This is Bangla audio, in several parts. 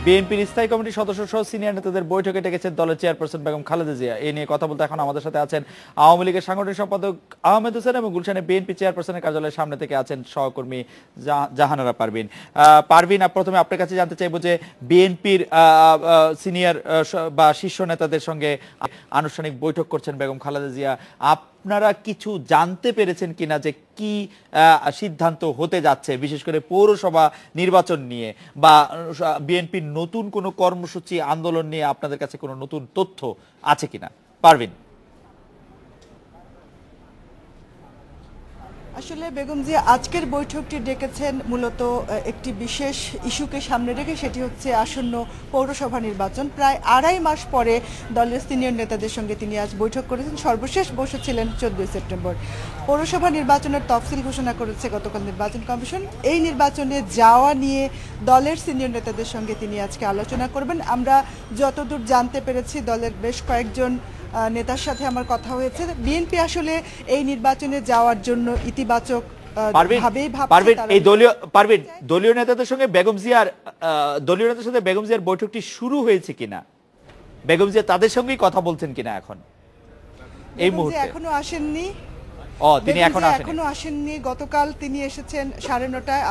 বিএনপির স্থায়ী কমিটির সদস্য সহ সিনিয়র নেতাদের বৈঠকে ডেকেছেন দলের চেয়ারপারসন বেগম খালেদা জিয়া। এই নিয়ে কথা বলতে এখন আমাদের সাথে আছেন আওয়ামী লীগের সাংগঠনিক সম্পাদক আহমেদ হোসেন এবং গুলশানে বিএনপি চেয়ারপারসনের কার্যালয়ের সামনে থেকে আছেন সহকর্মী জাহানারা পারভিন। পারভিন, প্রথমে আপনার কাছে জানতে চাইবো যে বিএনপির সিনিয়র বা শীর্ষ নেতাদের সঙ্গে আনুষ্ঠানিক বৈঠক করছেন বেগম খালেদা জিয়া, আপনারা কিছু জানতে পেরেছেন কিনা যে কি সিদ্ধান্ত হতে যাচ্ছে, বিশেষ করে পৌরসভা নির্বাচন নিয়ে বা বিএনপির নতুন কোনো কর্মসূচি আন্দোলন নিয়ে আপনাদের কাছে কোনো নতুন তথ্য আছে কিনা? পারভিন। আসলে বেগম জিয়া আজকের বৈঠকটি ডেকেছেন মূলত একটি বিশেষ ইস্যুকে সামনে রেখে, সেটি হচ্ছে আসন্ন পৌরসভা নির্বাচন। প্রায় 2.5 মাস পরে দলের সিনিয়র নেতাদের সঙ্গে তিনি আজ বৈঠক করেছেন। সর্বশেষ বসেছিলেন 14 সেপ্টেম্বর। পৌরসভা নির্বাচনের তফসিল ঘোষণা করেছে গতকাল নির্বাচন কমিশন। এই নির্বাচনে যাওয়া নিয়ে দলের সিনিয়র নেতাদের সঙ্গে তিনি আজকে আলোচনা করবেন। আমরা যতদূর জানতে পেরেছি দলের বেশ কয়েকজন নেতার সাথে আমার কথা হয়েছে। বিএনপি আসলে এই নির্বাচনে যাওয়ার জন্য ইতিবাচক দলীয় নেতাদের সঙ্গে বেগম জিয়ার বৈঠকটি শুরু হয়েছে কিনা, বেগম জিয়া তাদের সঙ্গেই কথা বলছেন কিনা এখন এই মুহূর্তে? এখনো আসেননি। তিনি এখনো আসেননি। গতকাল তিনি এসেছেন 9:30টায়,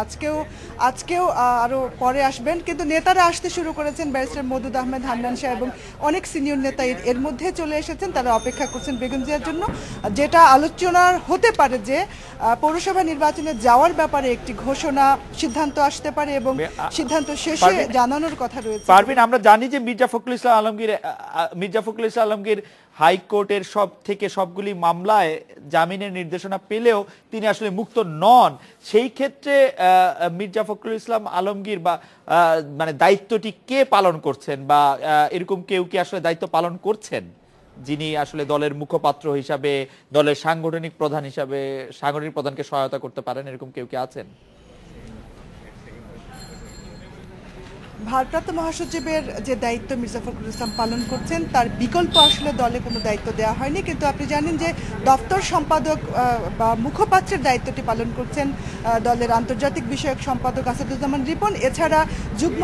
আজকেও আরো পরে আসবেন। কিন্তু নেতারা আসতে শুরু করেছেন। ব্যারিস্টার মওদুদ আহমেদ হান্নান সাহেব এবং অনেক সিনিয়র নেতা এর মধ্যে চলে এসেছেন। তারা অপেক্ষা করছেন বেগম জিয়ার জন্য। যেটা আলোচনার হতে পারে যে পৌরসভা নির্বাচনে যাওয়ার ব্যাপারে একটি ঘোষণা সিদ্ধান্ত আসতে পারে এবং সিদ্ধান্ত শেষে জানানোর কথা রয়েছে। পারভিন, আমরা জানি যে মির্জা ফখরুল ইসলাম আলমগীর হাইকোর্টের সবগুলি মামলায় জামিনের নির্দেশনা পেলেও তিনি আসলে মুক্ত নন। সেই ক্ষেত্রে মির্জা ফখরুল ইসলাম আলমগীর বা মানে দায়িত্বটি কে পালন করছেন, বা এরকম কেউ কি আসলে দায়িত্ব পালন করছেন যিনি আসলে দলের মুখপাত্র হিসাবে, দলের সাংগঠনিক প্রধানকে সহায়তা করতে পারেন, এরকম কেউ কি আছেন? ভারপ্রাপ্ত মহাসচিবের যে দায়িত্ব মির্জা ফখরুল ইসলাম পালন করছেন, তার বিকল্প আসলে দলে কোনো দায়িত্ব দেওয়া হয়নি। কিন্তু আপনি জানেন যে দপ্তর সম্পাদক বা মুখপাত্রের দায়িত্বটি পালন করছেন দলের আন্তর্জাতিক বিষয়ক সম্পাদক আসাদুজ্জামান রিপন। এছাড়া যুগ্ম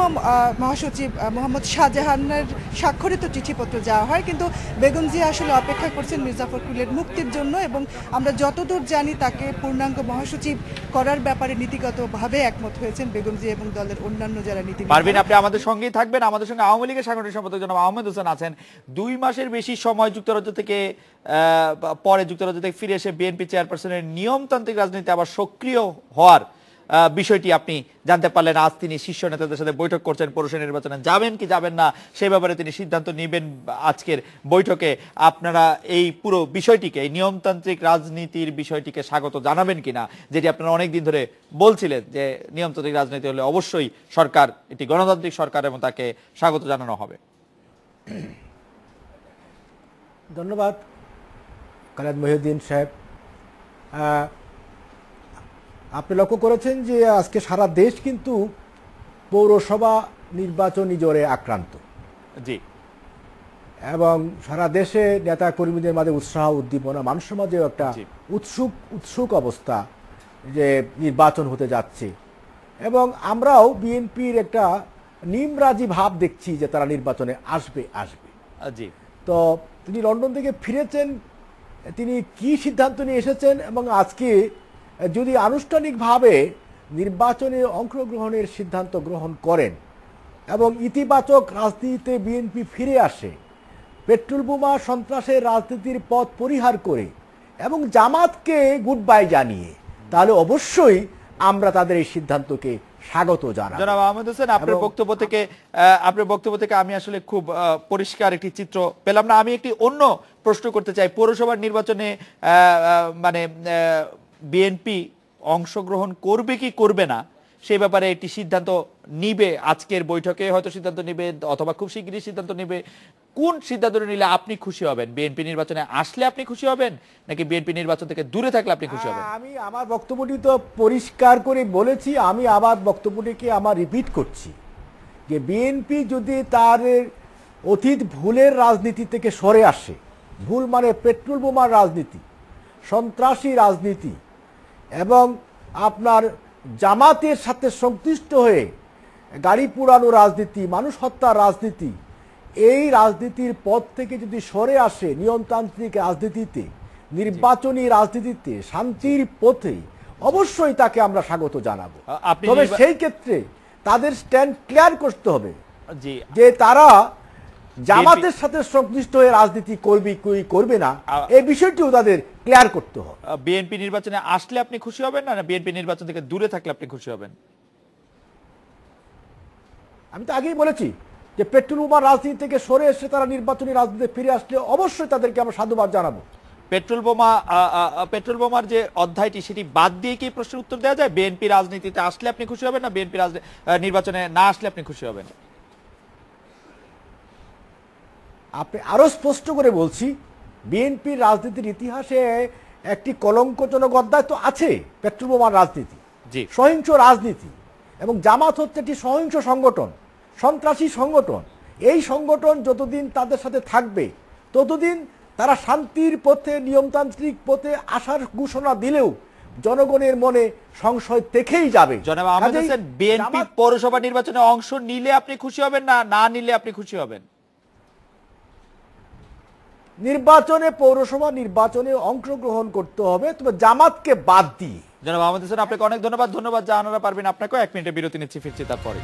মহাসচিব মোহাম্মদ শাহজাহানের স্বাক্ষরিত চিঠিপত্র যাওয়া হয়। কিন্তু বেগম জিয়া আসলে অপেক্ষা করছেন মির্জা ফখরুলের মুক্তির জন্য, এবং আমরা যতদূর জানি তাকে পূর্ণাঙ্গ মহাসচিব করার ব্যাপারে নীতিগতভাবে একমত হয়েছেন বেগম জিয়া এবং দলের অন্যান্য যারা নীতি। আপনি আমাদের সঙ্গেই থাকবেন। আমাদের সঙ্গে আওয়ামী লীগের সাংগঠনিক সম্পাদক জনাব আহমেদ হোসেন আছেন। 2 মাসের বেশি সময় যুক্তরাজ্য থেকে ফিরে এসে বিএনপি চেয়ারপারসনের নিয়মতান্ত্রিক রাজনীতি আবার সক্রিয় হওয়ার বিষয়টি আপনি জানতে পারলেন। আজ তিনি শীর্ষ নেতাদের সাথে বৈঠক করছেন, পৌরসভা নির্বাচনে যাবেন কি যাবেন না সেই ব্যাপারে তিনি সিদ্ধান্ত নেবেন আজকের বৈঠকে। আপনারা এই পুরো বিষয়টিকে, এই নিয়মতান্ত্রিক রাজনীতির বিষয়টিকে স্বাগত জানাবেন কিনা, যেটি আপনারা অনেকদিন ধরে বলছিলেন যে নিয়মতান্ত্রিক রাজনীতি হলে অবশ্যই সরকার এটি গণতান্ত্রিক সরকার এবং তাকে স্বাগত জানানো হবে? ধন্যবাদ খালেদ মহিউদ্দিন সাহেব। আপনি লক্ষ্য করেছেন যে আজকে সারা দেশ কিন্তু পৌরসভা নির্বাচনী জ্বরে আক্রান্ত। জি। এবং সারা দেশে নেতা কর্মীদের মাঝে উৎসাহ, উদ্দীপনা, মানুষের মাঝে একটা উৎসুক অবস্থা যে নির্বাচন হতে যাচ্ছে। এবং আমরাও বিএনপির একটা নিমরাজি ভাব দেখছি যে তারা নির্বাচনে আসবে। জি। তো তিনি লন্ডন থেকে ফিরেছেন, তিনি কি সিদ্ধান্ত নিয়ে এসেছেন এবং আজকে যদি আনুষ্ঠানিকভাবে নির্বাচনে অংশগ্রহণের সিদ্ধান্ত গ্রহণ করেন এবং ইতিবাচক রাজনীতিতে বিএনপি ফিরে আসে, পেট্রোল বোমা সন্ত্রাসের রাজনীতির পথ পরিহার করে এবং জামাতকে গুড বাই জানিয়ে, তাহলে অবশ্যই আমরা তাদের এই সিদ্ধান্তকে স্বাগত জানাই। জনাব আহমেদ হোসেন, আপনার বক্তব্য থেকে আমি আসলে খুব পরিষ্কার একটি চিত্র পেলাম না। আমি একটি অন্য প্রশ্ন করতে চাই। পৌরসভার নির্বাচনে মানে বিএনপি অংশগ্রহণ করবে কি করবে না সেই ব্যাপারে একটি সিদ্ধান্ত নিবে, আজকের বৈঠকে হয়তো সিদ্ধান্ত নিবে অথবা খুব শীঘ্রই সিদ্ধান্ত নিবে। কোন সিদ্ধান্ত নিলে আপনি খুশি হবেন? বিএনপি নির্বাচনে আসলে আপনি খুশি হবেন, নাকি বিএনপি নির্বাচন থেকে দূরে থাকলে আপনি খুশি হবেন? আমি আমার বক্তব্যটি তো পরিষ্কার করে বলেছি, আমি আবার বক্তব্যটিকে রিপিট করছি যে বিএনপি যদি তার অতীত ভুলের রাজনীতি থেকে সরে আসে, ভুল মানে পেট্রোল বোমার রাজনীতি, সন্ত্রাসী রাজনীতি এবং আপনার জামাতের সাথে সংশ্লিষ্ট হয়ে গাড়ি পোড়ানো রাজনীতি, মানুষ হত্যার রাজনীতি, এই রাজনীতির পথ থেকে যদি সরে আসে নিয়মতান্ত্রিক রাজনীতিতে, নির্বাচনী রাজনীতিতে, শান্তির পথে, অবশ্যই তাকে আমরা স্বাগত জানাবো। তবে সেই ক্ষেত্রে তাদের স্ট্যান্ড ক্লিয়ার করতে হবে যে তারা জামাতের সাথে সংশ্লিষ্ট হয়ে রাজনীতি করবে কি করবে না, এই বিষয়টিও তাদের ক্লিয়ার করতে হবে। বিএনপি নির্বাচনে আসলে আপনি খুশি হবেন না বিএনপি নির্বাচন থেকে দূরে থাকলে আপনি খুশি হবেন? আমি তো আগেই বলেছি যে পেট্রোল বোমার রাজনীতি থেকে সরে এসে তারা নির্বাচনী রাজনীতিতে ফিরে আসলে অবশ্যই তাদেরকে আমরা সাধুবাদ জানাবো। পেট্রোল বোমার যে অধ্যায়টি সেটি বাদ দিয়ে কি প্রশ্নের উত্তর দেওয়া যায়? বিএনপি রাজনীতিতে আসলে আপনি খুশি হবেন না বিএনপি নির্বাচনে না আসলে আপনি খুশি হবেন? আপনি আরো স্পষ্ট করে বলছি, বিএনপির রাজনীতির ইতিহাসে একটি কলঙ্কজনক অধ্যায় তো আছে, পেট্রোল বোমার রাজনীতি, সহিংস রাজনীতি, এবং জামাত হচ্ছে একটি সহিংস সংগঠন, সন্ত্রাসী সংগঠন। এই সংগঠন যতদিন তাদের সাথে থাকবে ততদিন তারা শান্তির পথে, নিয়মতান্ত্রিক পথে আসার ঘোষণা দিলেও জনগণের মনে সংশয় থেকেই যাবে। জনাব আহমেদ হোসেন, বিএনপি পৌরসভা নির্বাচনে অংশ নিলে আপনি খুশি হবেন না না নিলে আপনি খুশি হবেন? নির্বাচনে, পৌরসভা নির্বাচনে অংশগ্রহণ করতে হবে, তবে জামাতকে বাদ দিয়ে। জনাব আহমেদ হোসেন, আপনাকে অনেক ধন্যবাদ। জানারা পারবেন আপনাকেও। 1 মিনিটের বিরতি নিচ্ছি, ফিরছি তারপরে।